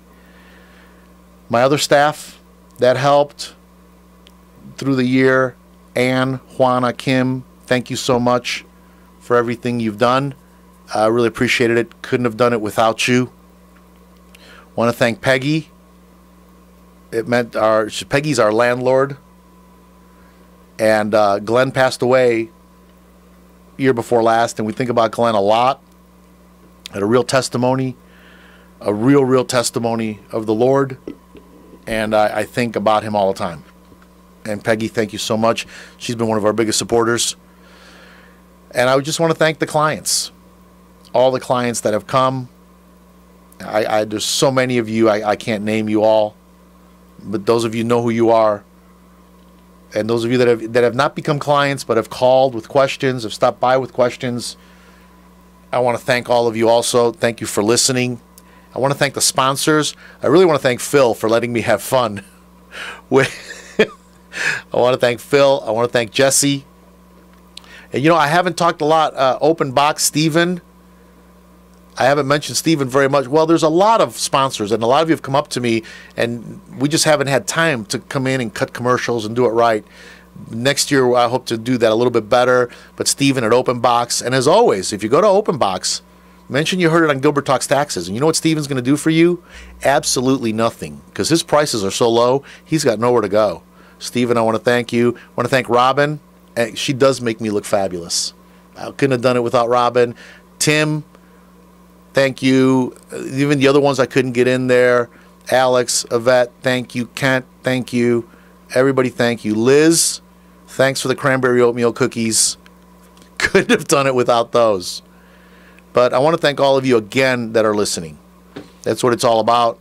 My other staff that helped through the year, Ann, Juana, Kim, thank you so much for everything you've done. I really appreciated it. Couldn't have done it without you. Want to thank Peggy. It meant Peggy's our landlord. And Glenn passed away year before last, and we think about Glenn a lot. Had a real testimony, a real testimony of the Lord. And I think about him all the time. And Peggy, thank you so much. She's been one of our biggest supporters. And I just want to thank the clients. All the clients that have come. There's so many of you, I can't name you all. But those of you know who you are. And those of you that have not become clients but have called with questions, have stopped by with questions, I want to thank all of you also. Thank you for listening. I want to thank the sponsors. I really want to thank Phil for letting me have fun. I want to thank Phil. I want to thank Jesse. And you know, I haven't talked a lot. Open Box, Stephen. I haven't mentioned Stephen very much. Well, there's a lot of sponsors, and a lot of you have come up to me, and we just haven't had time to come in and cut commercials and do it right. Next year, I hope to do that a little bit better. But Stephen at Open Box, and as always, if you go to Open Box, mention you heard it on Gilbert Talks Taxes. And you know what Stephen's going to do for you? Absolutely nothing. Because his prices are so low, he's got nowhere to go. Stephen, I want to thank you. I want to thank Robin. She does make me look fabulous. I couldn't have done it without Robin. Tim, thank you. Even the other ones I couldn't get in there. Alex, Yvette, thank you. Kent, thank you. Everybody, thank you. Liz, thanks for the cranberry oatmeal cookies. Couldn't have done it without those. But I want to thank all of you again that are listening. That's what it's all about.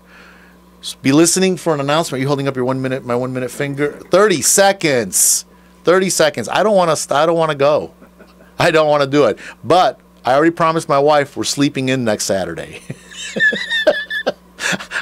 Just be listening for an announcement. Are you holding up your 1 minute, my 1 minute finger? 30 seconds. 30 seconds. I don't want to go. I don't want to do it. But I already promised my wife we're sleeping in next Saturday.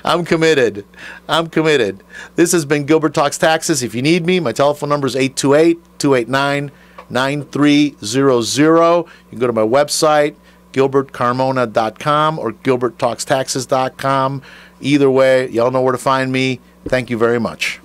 I'm committed. I'm committed. This has been Gilbert Talks Taxes. If you need me, my telephone number is 828-289-9300. You can go to my website, gilbertcarmona.com or gilberttalkstaxes.com. Either way, y'all know where to find me. Thank you very much.